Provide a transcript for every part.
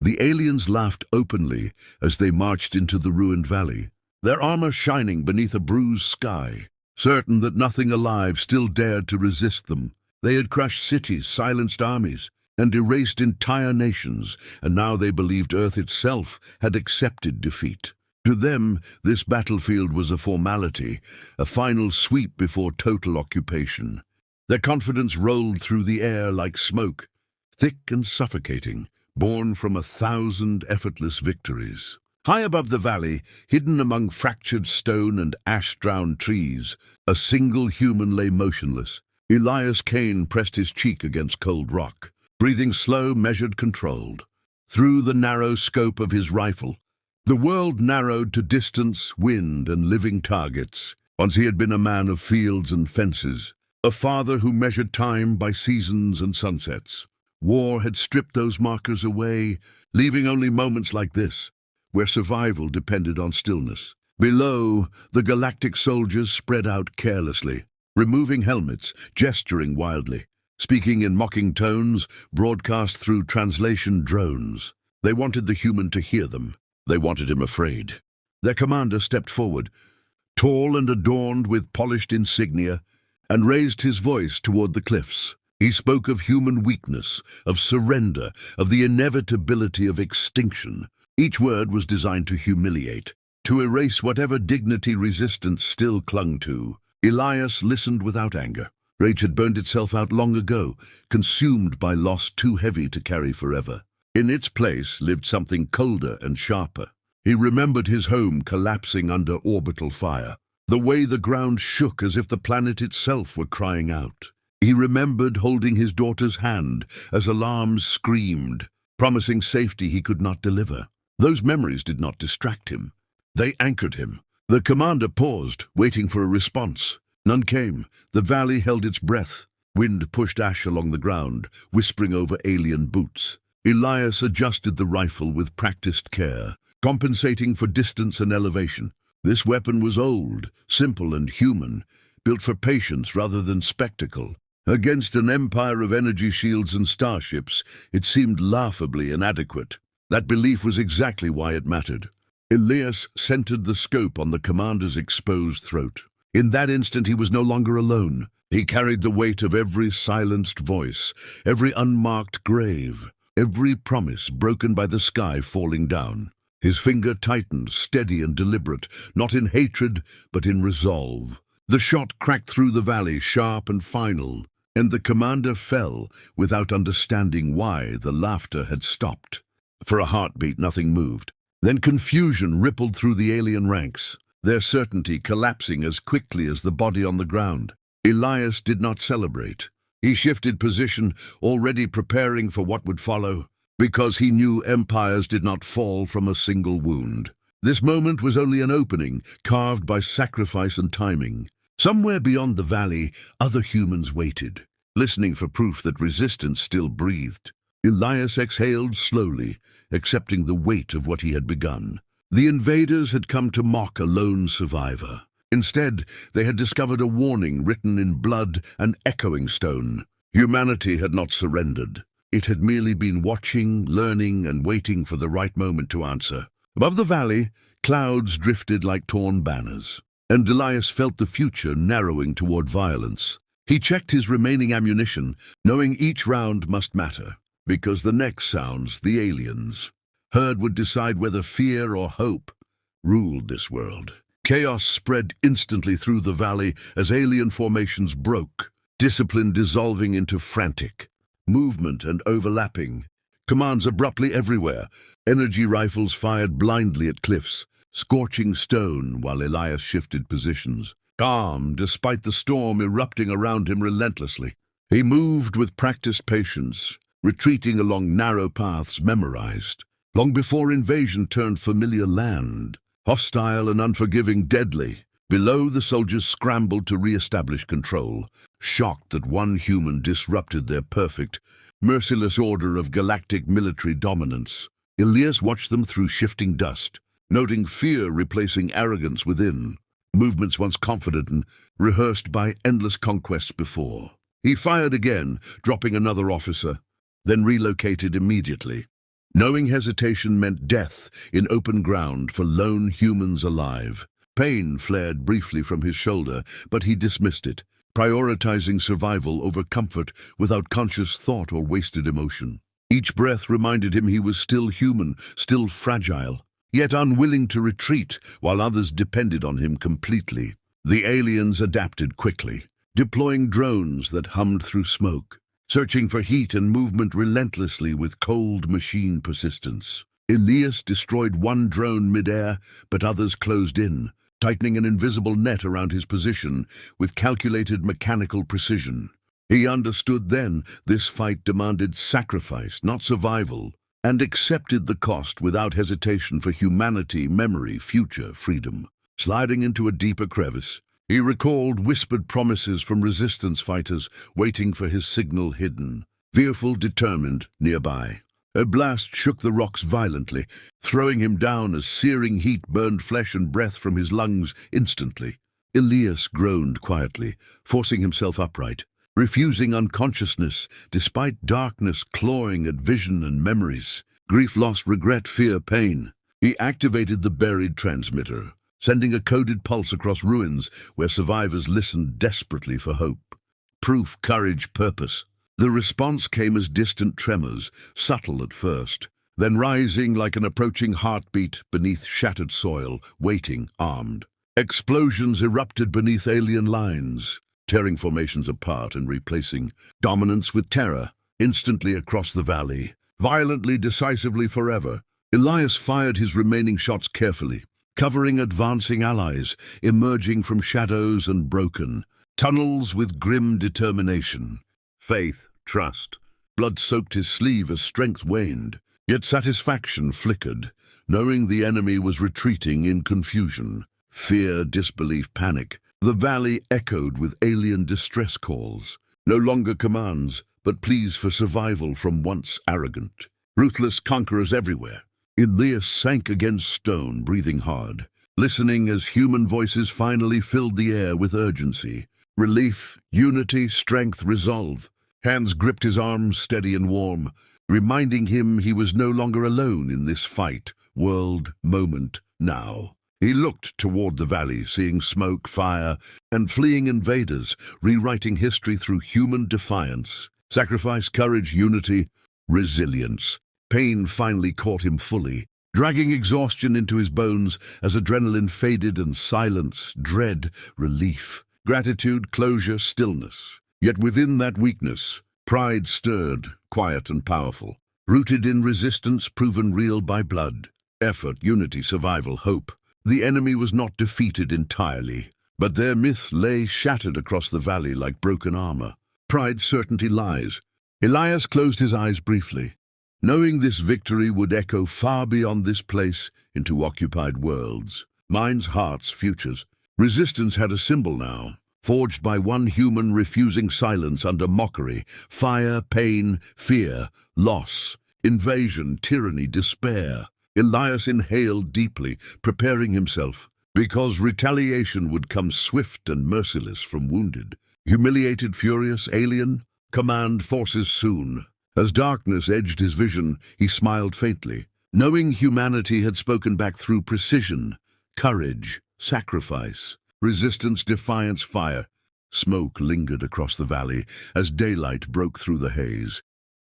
The aliens laughed openly as they marched into the ruined valley, their armor shining beneath a bruised sky. Certain that nothing alive still dared to resist them. They had crushed cities, silenced armies, and erased entire nations, and now they believed Earth itself had accepted defeat. To them, this battlefield was a formality, a final sweep before total occupation. Their confidence rolled through the air like smoke, thick and suffocating, born from 1,000 effortless victories. High above the valley, hidden among fractured stone and ash-drowned trees, a single human lay motionless. Elias Kane pressed his cheek against cold rock, breathing slow, measured, controlled. Through the narrow scope of his rifle, the world narrowed to distance, wind, and living targets. Once he had been a man of fields and fences, a father who measured time by seasons and sunsets. War had stripped those markers away, leaving only moments like this, where survival depended on stillness. Below, the Galactic soldiers spread out carelessly, removing helmets, gesturing wildly, speaking in mocking tones, broadcast through translation drones. They wanted the human to hear them. They wanted him afraid. Their commander stepped forward, tall and adorned with polished insignia, and raised his voice toward the cliffs. He spoke of human weakness, of surrender, of the inevitability of extinction. Each word was designed to humiliate, to erase whatever dignity resistance still clung to. Elias listened without anger. Rage had burned itself out long ago, consumed by loss too heavy to carry forever. In its place lived something colder and sharper. He remembered his home collapsing under orbital fire, the way the ground shook as if the planet itself were crying out. He remembered holding his daughter's hand as alarms screamed, promising safety he could not deliver. Those memories did not distract him. They anchored him. The commander paused, waiting for a response. None came. The valley held its breath. Wind pushed ash along the ground, whispering over alien boots. Elias adjusted the rifle with practiced care, compensating for distance and elevation. This weapon was old, simple and human, built for patience rather than spectacle. Against an empire of energy shields and starships, it seemed laughably inadequate. That belief was exactly why it mattered. Elias centered the scope on the commander's exposed throat. In that instant he was no longer alone. He carried the weight of every silenced voice, every unmarked grave, every promise broken by the sky falling down. His finger tightened, steady and deliberate, not in hatred, but in resolve. The shot cracked through the valley, sharp and final, and the commander fell without understanding why the laughter had stopped. For a heartbeat, nothing moved. Then confusion rippled through the alien ranks, their certainty collapsing as quickly as the body on the ground. Elias did not celebrate. He shifted position, already preparing for what would follow, because he knew empires did not fall from a single wound. This moment was only an opening, carved by sacrifice and timing. Somewhere beyond the valley, other humans waited, listening for proof that resistance still breathed. Elias exhaled slowly, accepting the weight of what he had begun. The invaders had come to mock a lone survivor. Instead, they had discovered a warning written in blood and echoing stone. Humanity had not surrendered. It had merely been watching, learning, and waiting for the right moment to answer. Above the valley, clouds drifted like torn banners, and Elias felt the future narrowing toward violence. He checked his remaining ammunition, knowing each round must matter, because the next sounds, the aliens, heard would decide whether fear or hope ruled this world. Chaos spread instantly through the valley as alien formations broke, discipline dissolving into frantic movement and overlapping. Commands abruptly everywhere. Energy rifles fired blindly at cliffs, scorching stone while Elias shifted positions. Calm, despite the storm erupting around him relentlessly. He moved with practiced patience, retreating along narrow paths memorized. Long before invasion turned familiar land, hostile and unforgiving, deadly. Below, the soldiers scrambled to re-establish control, shocked that one human disrupted their perfect, merciless order of galactic military dominance. Elias watched them through shifting dust, noting fear replacing arrogance within, movements once confident and rehearsed by endless conquests before. He fired again, dropping another officer, then relocated immediately. Knowing hesitation meant death in open ground for lone humans alive. Pain flared briefly from his shoulder, but he dismissed it, prioritizing survival over comfort without conscious thought or wasted emotion. Each breath reminded him he was still human, still fragile, yet unwilling to retreat while others depended on him completely. The aliens adapted quickly, deploying drones that hummed through smoke, searching for heat and movement relentlessly with cold machine persistence. Elias destroyed one drone mid-air, but others closed in, tightening an invisible net around his position with calculated mechanical precision. He understood then this fight demanded sacrifice, not survival, and accepted the cost without hesitation for humanity, memory, future, freedom. Sliding into a deeper crevice, he recalled whispered promises from resistance fighters waiting for his signal hidden, fearful, determined, nearby. A blast shook the rocks violently, throwing him down as searing heat burned flesh and breath from his lungs instantly. Elias groaned quietly, forcing himself upright, refusing unconsciousness despite darkness clawing at vision and memories. Grief, loss, regret, fear, pain. He activated the buried transmitter, sending a coded pulse across ruins where survivors listened desperately for hope. Proof, courage, purpose. The response came as distant tremors, subtle at first, then rising like an approaching heartbeat beneath shattered soil, waiting, armed. Explosions erupted beneath alien lines, tearing formations apart and replacing dominance with terror, instantly across the valley, violently, decisively, forever. Elias fired his remaining shots carefully, covering advancing allies, emerging from shadows and broken tunnels with grim determination. Faith, trust. Blood soaked his sleeve as strength waned, yet satisfaction flickered, knowing the enemy was retreating in confusion. Fear, disbelief, panic. The valley echoed with alien distress calls, no longer commands, but pleas for survival from once arrogant, ruthless conquerors everywhere. Elias sank against stone, breathing hard, listening as human voices finally filled the air with urgency. Relief, unity, strength, resolve. Hands gripped his arms, steady and warm, reminding him he was no longer alone in this fight, world, moment, now. He looked toward the valley, seeing smoke, fire, and fleeing invaders, rewriting history through human defiance. Sacrifice, courage, unity, resilience. Pain finally caught him fully, dragging exhaustion into his bones as adrenaline faded and silence, dread, relief, gratitude, closure, stillness. Yet within that weakness, pride stirred, quiet and powerful, rooted in resistance proven real by blood. Effort, unity, survival, hope. The enemy was not defeated entirely, but their myth lay shattered across the valley like broken armor. Pride, certainty, lies. Elias closed his eyes briefly, knowing this victory would echo far beyond this place into occupied worlds. Minds, hearts, futures. Resistance had a symbol now, forged by one human refusing silence under mockery, fire, pain, fear, loss, invasion, tyranny, despair. Elias inhaled deeply, preparing himself, because retaliation would come swift and merciless from wounded, humiliated, furious, alien, command forces soon. As darkness edged his vision, he smiled faintly, knowing humanity had spoken back through precision, courage, sacrifice. Resistance, defiance, fire. Smoke lingered across the valley as daylight broke through the haze,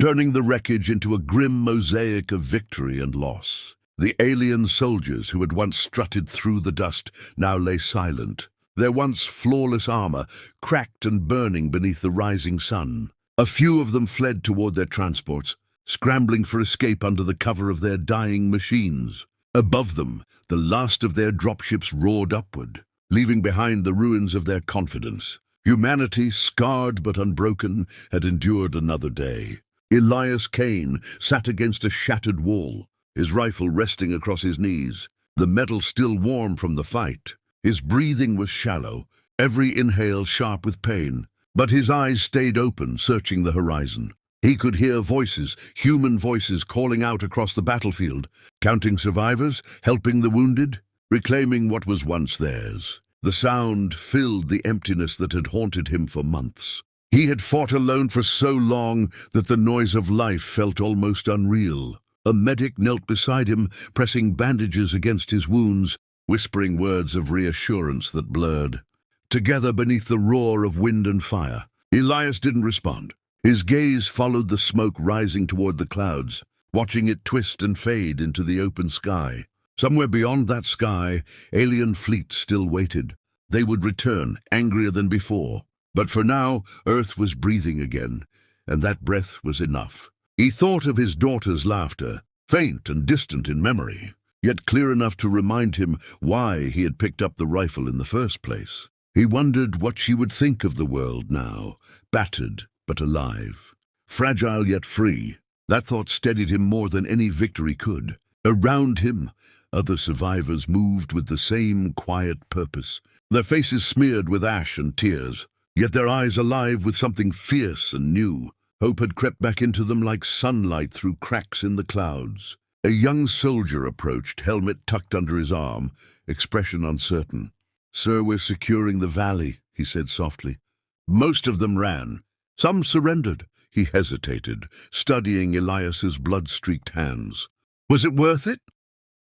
turning the wreckage into a grim mosaic of victory and loss. The alien soldiers who had once strutted through the dust now lay silent, their once flawless armor cracked and burning beneath the rising sun. A few of them fled toward their transports, scrambling for escape under the cover of their dying machines. Above them, the last of their dropships roared upward, leaving behind the ruins of their confidence. Humanity, scarred but unbroken, had endured another day. Elias Kane sat against a shattered wall, his rifle resting across his knees, the metal still warm from the fight. His breathing was shallow, every inhale sharp with pain, but his eyes stayed open, searching the horizon. He could hear voices, human voices calling out across the battlefield, counting survivors, helping the wounded, reclaiming what was once theirs. The sound filled the emptiness that had haunted him for months. He had fought alone for so long that the noise of life felt almost unreal. A medic knelt beside him, pressing bandages against his wounds, whispering words of reassurance that blurred. Together beneath the roar of wind and fire, Elias didn't respond. His gaze followed the smoke rising toward the clouds, watching it twist and fade into the open sky. Somewhere beyond that sky, alien fleets still waited. They would return, angrier than before. But for now, Earth was breathing again, and that breath was enough. He thought of his daughter's laughter, faint and distant in memory, yet clear enough to remind him why he had picked up the rifle in the first place. He wondered what she would think of the world now, battered but alive, fragile yet free. That thought steadied him more than any victory could. Around him, other survivors moved with the same quiet purpose, their faces smeared with ash and tears, yet their eyes alive with something fierce and new. Hope had crept back into them like sunlight through cracks in the clouds. A young soldier approached, helmet tucked under his arm, expression uncertain. "Sir, we're securing the valley," he said softly. Most of them ran. Some surrendered. He hesitated, studying Elias's blood-streaked hands. Was it worth it?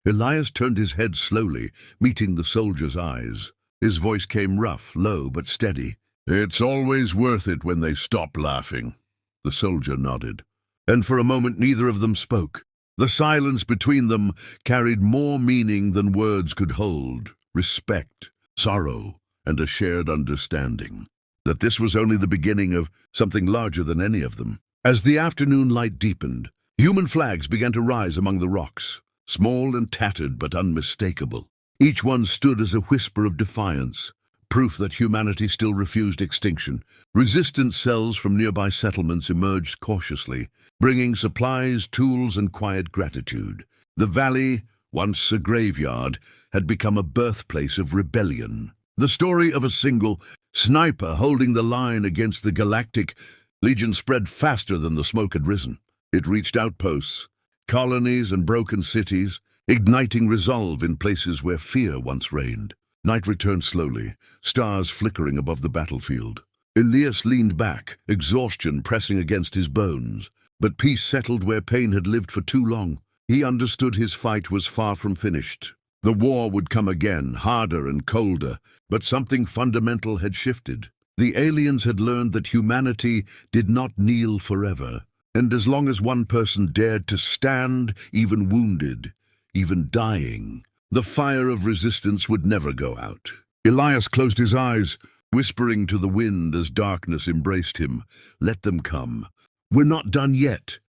Elias turned his head slowly, meeting the soldier's eyes. His voice came rough, low, but steady. "It's always worth it when they stop laughing." The soldier nodded. And for a moment neither of them spoke. The silence between them carried more meaning than words could hold. Respect, sorrow, and a shared understanding that this was only the beginning of something larger than any of them. As the afternoon light deepened, human flags began to rise among the rocks, small and tattered but unmistakable. Each one stood as a whisper of defiance, proof that humanity still refused extinction. Resistance cells from nearby settlements emerged cautiously, bringing supplies, tools, and quiet gratitude. The valley, once a graveyard, had become a birthplace of rebellion. The story of a single sniper holding the line against the Galactic Legion spread faster than the smoke had risen. It reached outposts, colonies, and broken cities, igniting resolve in places where fear once reigned. Night returned slowly, stars flickering above the battlefield. Elias leaned back, exhaustion pressing against his bones. But peace settled where pain had lived for too long. He understood his fight was far from finished. The war would come again, harder and colder, but something fundamental had shifted. The aliens had learned that humanity did not kneel forever, and as long as one person dared to stand, even wounded, even dying, the fire of resistance would never go out. Elias closed his eyes, whispering to the wind as darkness embraced him, "Let them come. We're not done yet."